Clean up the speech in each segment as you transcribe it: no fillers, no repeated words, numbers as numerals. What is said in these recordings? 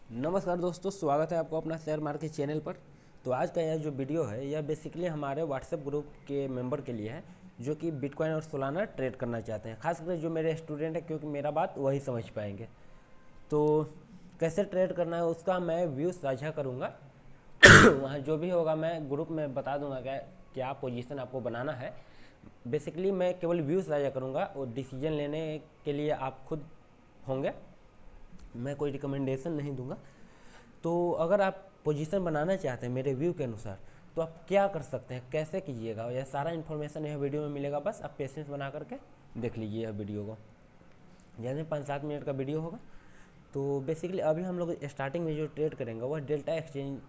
नमस्कार दोस्तों, स्वागत है आपको अपना शेयर मार्केट चैनल पर। तो आज का यह जो वीडियो है यह बेसिकली हमारे व्हाट्सएप ग्रुप के मेंबर के लिए है जो कि बिटकॉइन और सोलाना ट्रेड करना चाहते हैं, खासकर जो मेरे स्टूडेंट हैं, क्योंकि मेरा बात वही समझ पाएंगे। तो कैसे ट्रेड करना है उसका मैं व्यू साझा करूँगा। वहाँ जो भी होगा मैं ग्रुप में बता दूंगा क्या पोजीशन आपको बनाना है। बेसिकली मैं केवल व्यू साझा करूँगा और डिसीजन लेने के लिए आप खुद होंगे, मैं कोई रिकमेंडेशन नहीं दूंगा। तो अगर आप पोजीशन बनाना चाहते हैं मेरे व्यू के अनुसार तो आप क्या कर सकते हैं, कैसे कीजिएगा, यह सारा इन्फॉर्मेशन यह वीडियो में मिलेगा। बस आप पेशेंस बना करके देख लीजिए यह वीडियो को। जैसे 5-7 मिनट का वीडियो होगा। तो बेसिकली अभी हम लोग स्टार्टिंग में जो ट्रेड करेंगे वह डेल्टा एक्सचेंज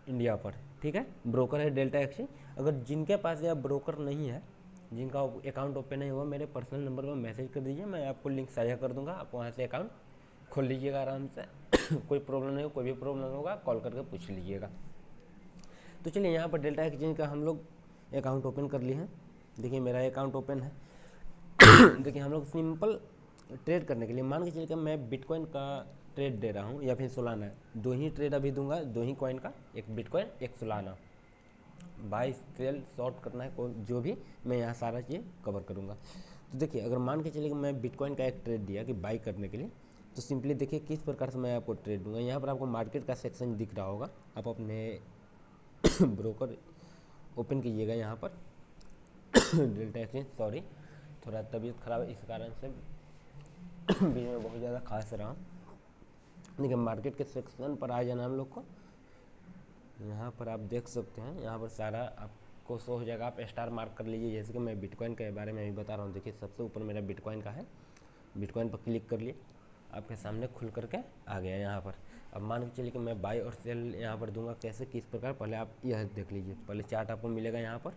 इंडिया पर, ठीक है, ब्रोकर है डेल्टा एक्सचेंज। अगर जिनके पास यह ब्रोकर नहीं है, जिनका अकाउंट ओपन नहीं हुआ, मेरे पर्सनल नंबर पर मैसेज कर दीजिए, मैं आपको लिंक साझा कर दूंगा, आप वहाँ से अकाउंट खोल लीजिएगा आराम से। कोई प्रॉब्लम नहीं हो, कोई भी प्रॉब्लम होगा कॉल करके पूछ लीजिएगा। तो चलिए यहाँ पर डेल्टा एक्सचेंज का हम लोग अकाउंट ओपन कर लिए हैं। देखिए मेरा अकाउंट ओपन है। देखिए हम लोग सिंपल ट्रेड करने के लिए मान के चलिए कि मैं बिटकॉइन का ट्रेड दे रहा हूँ या फिर सोलाना, दो ही ट्रेड अभी दूंगा, दो ही कॉइन का, एक बिटकॉइन एक सोलाना। बाई सेल शॉर्ट करना है जो भी, मैं यहाँ सारा चीज़ कवर करूँगा। तो देखिए अगर मान के चलिए कि मैं बिटकॉइन का एक ट्रेड दिया कि बाई करने के लिए, तो सिंपली देखिए किस प्रकार से मैं आपको ट्रेड दूंगा। यहाँ पर आपको मार्केट का सेक्शन दिख रहा होगा, आप अपने ब्रोकर ओपन कीजिएगा यहाँ पर। डेल्टा एक्सचेंज, सॉरी थोड़ा तबीयत खराब है इस कारण से बीच में बहुत ज़्यादा खांस रहा हूँ। देखिए मार्केट के सेक्शन पर आ जाना हम लोग को। यहाँ पर आप देख सकते हैं, यहाँ पर सारा आपको शो हो जाएगा, आप स्टार मार्क कर लीजिए। जैसे कि मैं बिटकॉइन के बारे में अभी बता रहा हूँ, देखिए सबसे ऊपर मेरा बिटकॉइन का है, बिटकॉइन पर क्लिक कर लिए, आपके सामने खुल करके आ गया यहाँ पर। अब मान के चलिए कि मैं बाई और सेल यहाँ पर दूंगा, कैसे किस प्रकार, पहले आप यह देख लीजिए। पहले चार्ट आपको मिलेगा यहाँ पर,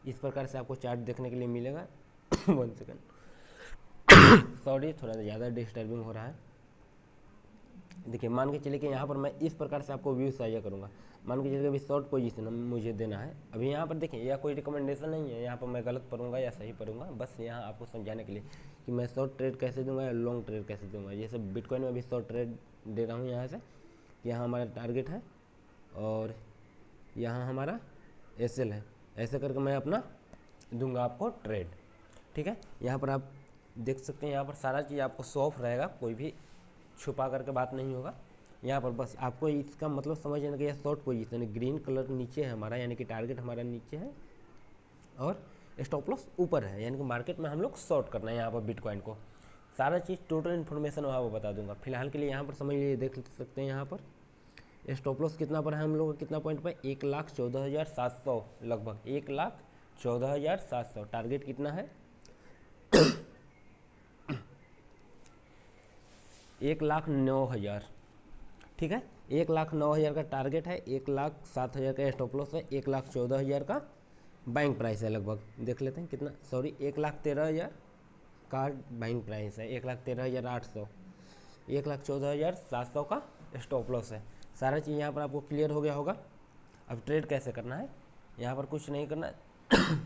इस प्रकार से आपको चार्ट देखने के लिए मिलेगा। 1 सेकेंड, सॉरी थोड़ा ज़्यादा डिस्टर्बिंग हो रहा है। देखिए मान के चलिए कि यहाँ पर मैं इस प्रकार से आपको व्यू साझा करूँगा। मान के चलिए अभी शॉर्ट पोजीशन मुझे देना है। अभी यहाँ पर देखिए यह कोई रिकमेंडेशन नहीं है, यहाँ पर मैं गलत पढ़ूंगा या सही पढ़ूंगा, बस यहाँ आपको समझाने के लिए कि मैं शॉर्ट ट्रेड कैसे दूंगा या लॉन्ग ट्रेड कैसे दूंगा। जैसे बिटकॉइन में भी शॉर्ट ट्रेड दे रहा हूँ यहाँ से, यहाँ हमारा टारगेट है और यहाँ हमारा एसएल है, ऐसे करके मैं अपना दूंगा आपको ट्रेड, ठीक है। यहाँ पर आप देख सकते हैं, यहाँ पर सारा चीज़ आपको सॉफ्ट रहेगा, कोई भी छुपा करके बात नहीं होगा। यहाँ पर बस आपको इसका मतलब समझना कि यह शॉर्ट पोजीशन है, ग्रीन कलर नीचे है हमारा, यानी कि टारगेट हमारा नीचे है और स्टॉप लॉस ऊपर है, यानी कि मार्केट में हम लोग शॉर्ट करना है यहाँ पर बिटकॉइन को। सारा चीज़ टोटल इन्फॉर्मेशन वहाँ पर बता दूंगा। फिलहाल के लिए यहाँ पर समझ लीजिए, देख सकते हैं यहाँ पर स्टॉप लॉस कितना पर है हम लोग, कितना पॉइंट पर, 1,14,700 लगभग, 1,14,700। टारगेट कितना है 1,09,000, ठीक है। 1,09,000 का टारगेट है, 1,07,000 का स्टॉप लॉस है, 1,14,000 का बाइंग प्राइस है लगभग। देख लेते हैं कितना, सॉरी 1,13,000 का बाइंग प्राइस है, 1,13,800, 1,14,700 का स्टॉप लॉस है। सारा चीज़ यहाँ पर आपको क्लियर हो गया होगा। अब ट्रेड कैसे करना है, यहाँ पर कुछ नहीं करना है।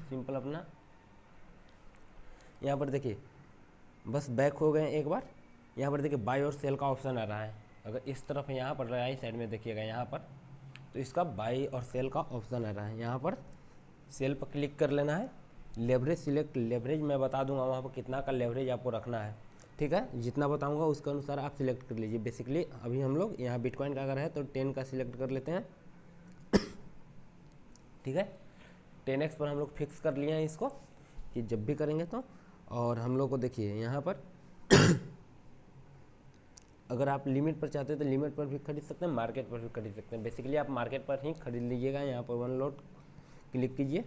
सिंपल अपना यहाँ पर देखिए बस बैक हो गए एक बार। यहाँ पर देखिए बाई और सेल का ऑप्शन आ रहा है, अगर इस तरफ यहाँ पर राइट साइड में देखिएगा यहाँ पर, तो इसका बाई और सेल का ऑप्शन आ रहा है। यहाँ पर सेल पर क्लिक कर लेना है, लेवरेज सिलेक्ट, लेवरेज मैं बता दूंगा वहाँ पर कितना का लेवरेज आपको रखना है, ठीक है। जितना बताऊंगा उसके अनुसार आप सिलेक्ट कर लीजिए। बेसिकली अभी हम लोग यहाँ बिटकॉइन का अगर है तो 10 का सिलेक्ट कर लेते हैं, ठीक है। 10x पर हम लोग फिक्स कर लिए हैं इसको, कि जब भी करेंगे तो। और हम लोग को देखिए यहाँ पर अगर आप लिमिट पर चाहते हैं तो लिमिट पर भी खरीद सकते हैं, मार्केट पर भी खरीद सकते हैं। बेसिकली आप मार्केट पर ही खरीद लीजिएगा। यहाँ पर 1 लॉट क्लिक कीजिए,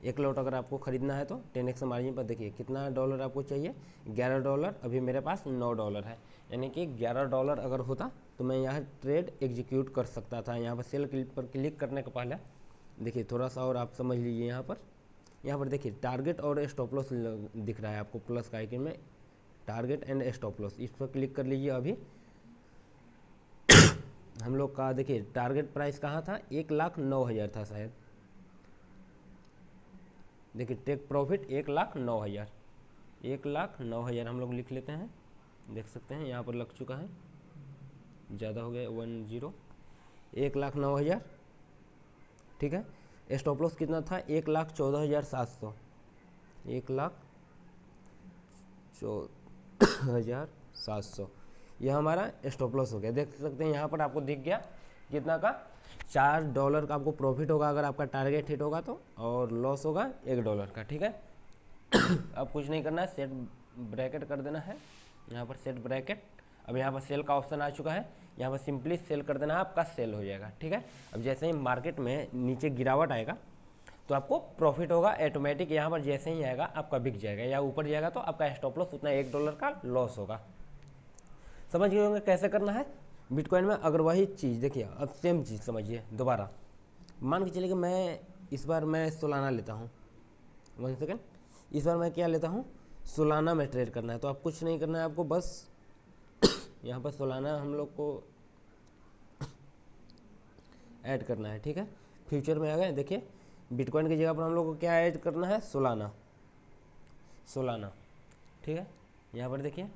1 लॉट अगर आपको खरीदना है तो 10x मार्जिन पर देखिए कितना डॉलर आपको चाहिए, $11। अभी मेरे पास $9 है, यानी कि $11 अगर होता तो मैं यहाँ ट्रेड एग्जीक्यूट कर सकता था। यहाँ पर सेल पर क्लिक करने के पहले देखिए थोड़ा सा और आप समझ लीजिए। यहाँ पर देखिए टारगेट और स्टॉप लॉस दिख रहा है आपको प्लस का आइकन में, टारगेट एंड स्टॉप लॉस, इस पर क्लिक कर लीजिए। अभी हम लोग का देखिए टारगेट प्राइस कहाँ था, 1,09,000 था शायद। देखिए टेक प्रॉफिट 1,09,000, 1,09,000 हम लोग लिख लेते हैं। देख सकते हैं यहाँ पर लग चुका है, ज़्यादा हो गया 1,09,000। ठीक है, स्टॉप लॉस कितना था 1,14,700, 1,14,700 यह हमारा स्टॉप लॉस हो गया। देख सकते हैं यहाँ पर आपको दिख गया कितना का, $4 का आपको प्रॉफिट होगा अगर आपका टारगेट हिट होगा तो, और लॉस होगा $1 का। ठीक है, अब कुछ नहीं करना है, सेट ब्रैकेट कर देना है, यहाँ पर सेट ब्रैकेट। अब यहाँ पर सेल का ऑप्शन आ चुका है, यहाँ पर सिंपली सेल कर देना है, आपका सेल हो जाएगा। ठीक है, अब जैसे ही मार्केट में नीचे गिरावट आएगा तो आपको प्रॉफिट होगा ऑटोमेटिक, यहाँ पर जैसे ही आएगा आपका बिक जाएगा, या ऊपर जाएगा तो आपका स्टॉप लॉस उतना $1 का लॉस होगा। समझ गए होंगे कैसे करना है बिटकॉइन में। अगर वही चीज़ देखिए, अब सेम चीज़ समझिए दोबारा। मान के चलिए कि मैं इस बार मैं सोलाना लेता हूँ, 1 सेकेंड, इस बार मैं क्या लेता हूँ, सोलाना में ट्रेड करना है। तो आप कुछ नहीं करना है, आपको बस यहाँ पर सोलाना हम लोग को ऐड करना है। ठीक है, फ्यूचर में आ गए, देखिए बिटकॉइन की जगह पर हम लोग को क्या ऐड करना है, सोलाना। ठीक है, यहाँ पर देखिए,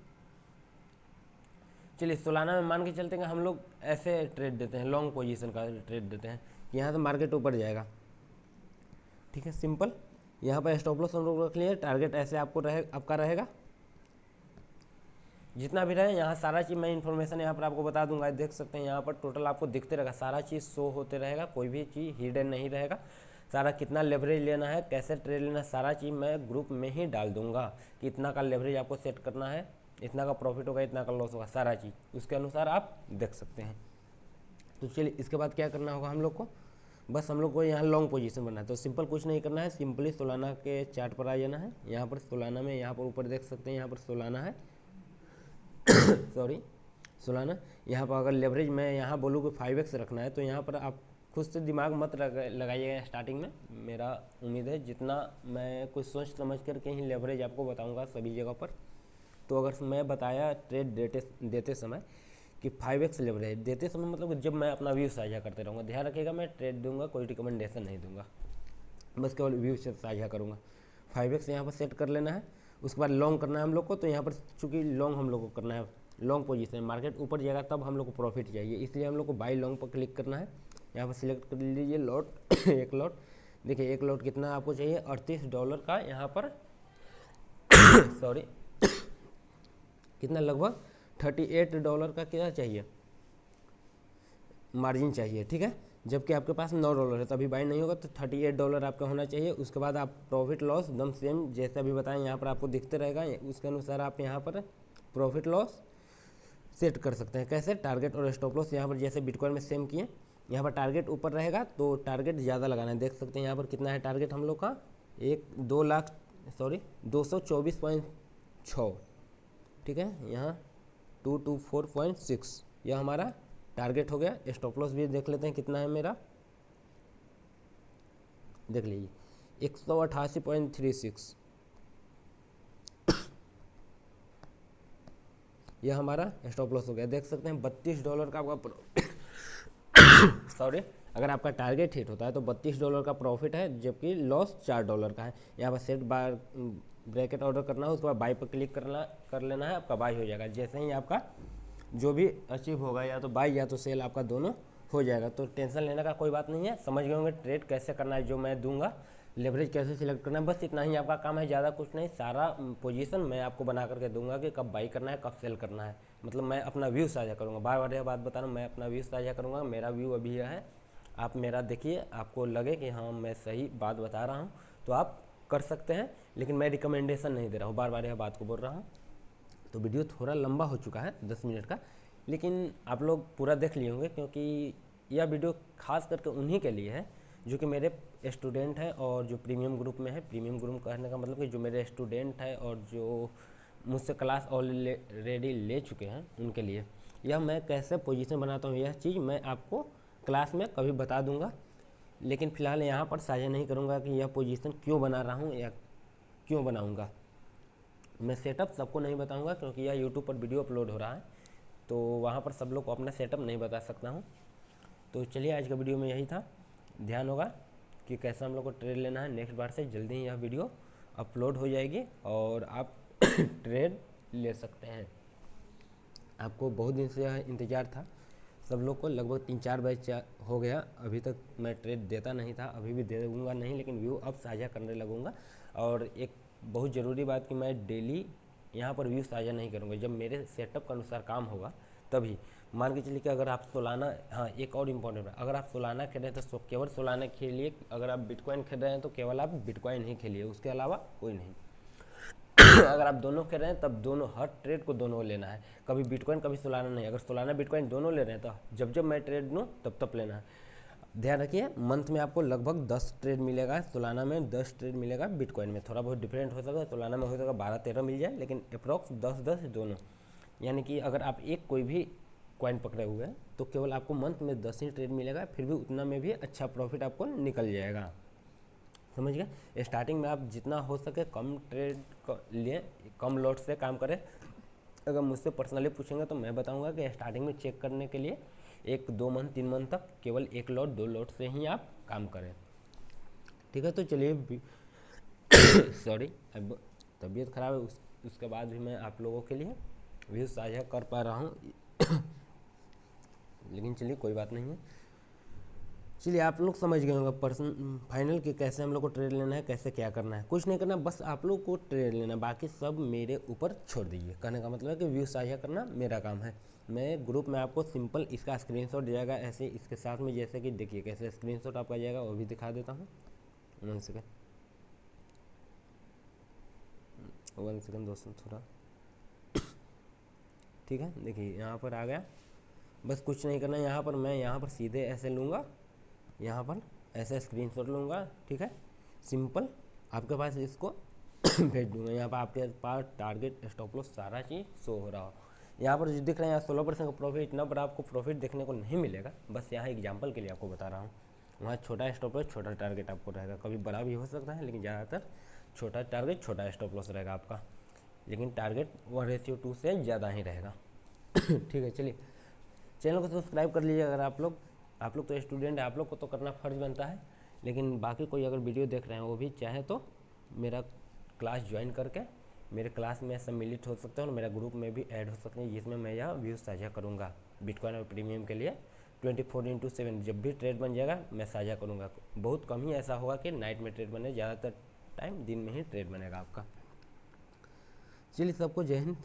चलिए सोलाना में मान के चलते हैं हम लोग ऐसे ट्रेड देते हैं, लॉन्ग पोजीशन का ट्रेड देते हैं कि यहाँ से मार्केट ऊपर जाएगा। ठीक है, सिंपल। यहाँ पर स्टॉप लॉस हम लोग रख लिए, टारगेट ऐसे आपको आपका रहेगा, जितना भी रहे। यहाँ सारा चीज़ मैं इन्फॉर्मेशन यहाँ पर आपको बता दूंगा। देख सकते हैं यहाँ पर टोटल आपको दिखते रहेगा, सारा चीज़ शो होते रहेगा, कोई भी चीज़ हिडन नहीं रहेगा। सारा कितना लेवरेज लेना है, कैसे ट्रेड लेना है, सारा चीज़ मैं ग्रुप में ही डाल दूंगा कि इतना का लेवरेज आपको सेट करना है, इतना का प्रॉफिट होगा, इतना का लॉस होगा, सारा चीज़ उसके अनुसार आप देख सकते हैं। तो चलिए इसके बाद क्या करना होगा हम लोग को, बस हम लोग को यहाँ लॉन्ग पोजीशन बनना है। तो सिंपल कुछ नहीं करना है, सिंपली सोलाना के चार्ट पर आ जाना है। यहाँ पर सोलाना में, यहाँ पर ऊपर देख सकते हैं यहाँ पर सोलाना है सॉरी सोलाना। यहाँ पर अगर लेवरेज मैं यहाँ बोलूँ कि 5x रखना है, तो यहाँ पर आप खुद से दिमाग मत लगाइएगा स्टार्टिंग में। मेरा उम्मीद है जितना मैं कुछ सोच समझ करके ही लेवरेज आपको बताऊँगा सभी जगह पर। तो अगर मैं बताया ट्रेड देते समय कि 5x लेवरेज देते समय, मतलब जब मैं अपना व्यू साझा करते रहूँगा, ध्यान रखिएगा मैं ट्रेड दूंगा, कोई रिकमेंडेशन नहीं दूंगा, बस केवल व्यू से साझा करूँगा। 5x यहाँ पर सेट कर लेना है। उसके बाद लॉन्ग करना है हम लोग को, तो यहाँ पर चूँकि लॉन्ग हम लोग को करना है, लॉन्ग पोजीशन, मार्केट ऊपर जाएगा तब हम लोग को प्रॉफिट चाहिए, इसलिए हम लोग को बाई लॉन्ग पर क्लिक करना है। यहाँ पर सिलेक्ट कर लीजिए लॉट एक लॉट, देखिए एक लॉट कितना आपको चाहिए, $38 का यहाँ पर सॉरी कितना, लगभग $38 का क्या चाहिए, मार्जिन चाहिए। ठीक है, जबकि आपके पास $9 है, तभी बाई नहीं होगा, तो $38 आपका होना चाहिए। उसके बाद आप प्रॉफिट लॉस एकदम सेम जैसे अभी बताएं यहाँ पर आपको दिखते रहेगा, उसके अनुसार आप यहाँ पर प्रॉफिट लॉस सेट कर सकते हैं। कैसे, टारगेट और स्टॉप लॉस यहाँ पर जैसे बिटकॉइन में सेम किए, यहाँ पर टारगेट ऊपर रहेगा तो टारगेट ज़्यादा लगाना है। देख सकते हैं यहाँ पर कितना है टारगेट हम लोग का, 224.6। ठीक है, यहाँ 224.6 यह हमारा टारगेट हो गया। स्टॉप लॉस भी देख लेते हैं कितना है मेरा, देख लीजिए 188.36 यह हमारा स्टॉप लॉस हो गया। देख सकते हैं $32 का आपका सॉरी, अगर आपका टारगेट हिट होता है तो $32 का प्रॉफिट है, जबकि लॉस $4 का है। यहाँ पर सेट बार ब्रैकेट ऑर्डर करना है, उसके बाद बाई पर क्लिक कर लेना है, आपका बाई हो जाएगा। जैसे ही आपका जो भी अचीव होगा, या तो बाई या तो सेल, आपका दोनों हो जाएगा। तो टेंशन लेने का कोई बात नहीं है, समझ गए होंगे ट्रेड कैसे करना है, जो मैं दूंगा, लेवरेज कैसे सिलेक्ट करना है, बस इतना ही आपका काम है, ज़्यादा कुछ नहीं। सारा पोजीशन मैं आपको बना करके दूंगा कि कब बाई करना है, कब सेल करना है, मतलब मैं अपना व्यू साझा करूँगा। बार बार यह बात बता रहा हूँ, मैं अपना व्यू साझा करूँगा। मेरा व्यू अभी यह है, आप मेरा देखिए, आपको लगे कि हाँ मैं सही बात बता रहा हूँ तो आप कर सकते हैं, लेकिन मैं रिकमेंडेशन नहीं दे रहा हूँ, बार बार यह बात को बोल रहा हूँ। तो वीडियो थोड़ा लंबा हो चुका है 10 मिनट का, लेकिन आप लोग पूरा देख लिए होंगे, क्योंकि यह वीडियो खास करके उन्हीं के लिए है जो कि मेरे स्टूडेंट हैं और जो प्रीमियम ग्रुप में है। प्रीमियम ग्रुप कहने का मतलब कि जो मेरे स्टूडेंट हैं और जो मुझसे क्लास ऑलरेडी ले चुके हैं, उनके लिए। यह मैं कैसे पोजीशन बनाता हूँ, यह चीज़ मैं आपको क्लास में कभी बता दूंगा, लेकिन फ़िलहाल यहाँ पर साझा नहीं करूँगा कि यह पोजीशन क्यों बना रहा हूँ या क्यों बनाऊँगा। मैं सेटअप सबको नहीं बताऊँगा, क्योंकि यह यूट्यूब पर वीडियो अपलोड हो रहा है, तो वहाँ पर सब लोग को अपना सेटअप नहीं बता सकता हूँ। तो चलिए आज का वीडियो में यही था। ध्यान होगा कि कैसे हम लोग को ट्रेड लेना है। नेक्स्ट बार से जल्दी ही यह वीडियो अपलोड हो जाएगी और आप ट्रेड ले सकते हैं। आपको बहुत दिन से इंतज़ार था सब लोग को, लगभग 3-4 बैच हो गया। अभी तक मैं ट्रेड देता नहीं था, अभी भी दे दूँगा नहीं, लेकिन व्यू अब साझा करने लगूँगा। और एक बहुत ज़रूरी बात कि मैं डेली यहाँ पर व्यू साझा नहीं करूँगा, जब मेरे सेटअप के अनुसार काम होगा तभी। मान के चलिए कि अगर आप सोलाना, हाँ एक और इम्पॉर्टेंट है, अगर आप सोलाना खेल रहे हैं तो केवल सोलाना खेलिए, अगर आप बिटकॉइन खेल रहे हैं तो केवल आप बिटकॉइन ही खेलिए, उसके अलावा कोई नहीं। अगर आप दोनों खेल रहे हैं तब दोनों, हर ट्रेड को दोनों लेना है, कभी बिटकॉइन कभी सोलाना नहीं। अगर सोलाना बिटकॉइन दोनों ले रहे हैं तो जब जब मैं ट्रेड लूँ तब तब लेना है। ध्यान रखिए, मंथ में आपको लगभग 10 ट्रेड मिलेगा, सोलाना में 10 ट्रेड मिलेगा, बिटकॉइन में थोड़ा बहुत डिफरेंट हो सकता है, सोलाना में हो सकता है 12-13 मिल जाए, लेकिन अप्रॉक्स 10-10 दोनों। यानी कि अगर आप एक कोई भी कॉइन पकड़े हुए हैं तो केवल आपको मंथ में 10 ही ट्रेड मिलेगा, फिर भी उतना में भी अच्छा प्रॉफिट आपको निकल जाएगा। समझ गए। स्टार्टिंग में आप जितना हो सके कम ट्रेड लिए, कम लॉट से काम करें। अगर मुझसे पर्सनली पूछेंगे तो मैं बताऊंगा कि स्टार्टिंग में चेक करने के लिए 1-2 मंथ 3 मंथ तक केवल 1 लॉट 2 लॉट से ही आप काम करें। ठीक है, तो चलिए सॉरी, अब तबीयत ख़राब है, उसके बाद भी मैं आप लोगों के लिए व्यू साझा कर पा रहा हूँ। लेकिन चलिए कोई बात नहीं है। चलिए आप लोग समझ गए होंगे पर्सन फाइनल कि कैसे हम लोग को ट्रेड लेना है, कैसे क्या करना है। कुछ नहीं करना, बस आप लोग को ट्रेड लेना, बाकी सब मेरे ऊपर छोड़ दीजिए। कहने का मतलब है कि व्यू साझा करना मेरा काम है। मैं ग्रुप में आपको सिंपल इसका स्क्रीनशॉट जाएगा ऐसे इसके साथ में, जैसे कि देखिए कैसे स्क्रीनशॉट आपका जाएगा, वो भी दिखा देता हूँ। 1 सेकेंड दोस्तों, थोड़ा ठीक है। देखिए यहाँ पर आ गया, बस कुछ नहीं करना। यहाँ पर मैं यहाँ पर सीधे ऐसे लूँगा, यहाँ पर ऐसे स्क्रीनशॉट लूँगा, ठीक है, सिंपल आपके पास इसको भेज दूँगा। यहाँ पर आपके पास टारगेट, स्टॉप लॉस सारा चीज़ शो हो रहा हो। यहाँ पर जो दिख रहा है, यहाँ 16% का प्रॉफिट, इतना बड़ा आपको प्रॉफिट देखने को नहीं मिलेगा, बस यहाँ एग्जाम्पल के लिए आपको बता रहा हूँ। वहाँ छोटा स्टॉप लॉस छोटा टारगेट आपको रहेगा, कभी बड़ा भी हो सकता है, लेकिन ज़्यादातर छोटा टारगेट छोटा स्टॉप लॉस रहेगा आपका, लेकिन टारगेट 1:2 से ज़्यादा ही रहेगा। ठीक है, चलिए चैनल को सब्सक्राइब कर लीजिए। अगर आप लोग तो स्टूडेंट है, आप लोग को तो करना फ़र्ज बनता है, लेकिन बाकी कोई अगर वीडियो देख रहे हैं वो भी चाहे तो मेरा क्लास ज्वाइन करके मेरे क्लास में सम्मिलित हो सकते हैं और मेरा ग्रुप में भी ऐड हो सकते हैं, जिसमें मैं यह व्यूज़ साझा करूँगा बिटकॉइन और प्रीमियम के लिए 24/7। जब भी ट्रेड बन जाएगा मैं साझा करूँगा। बहुत कम ही ऐसा होगा कि नाइट में ट्रेड बने, ज़्यादातर टाइम दिन में ही ट्रेड बनेगा आपका। चलिए सबको जय हिंद।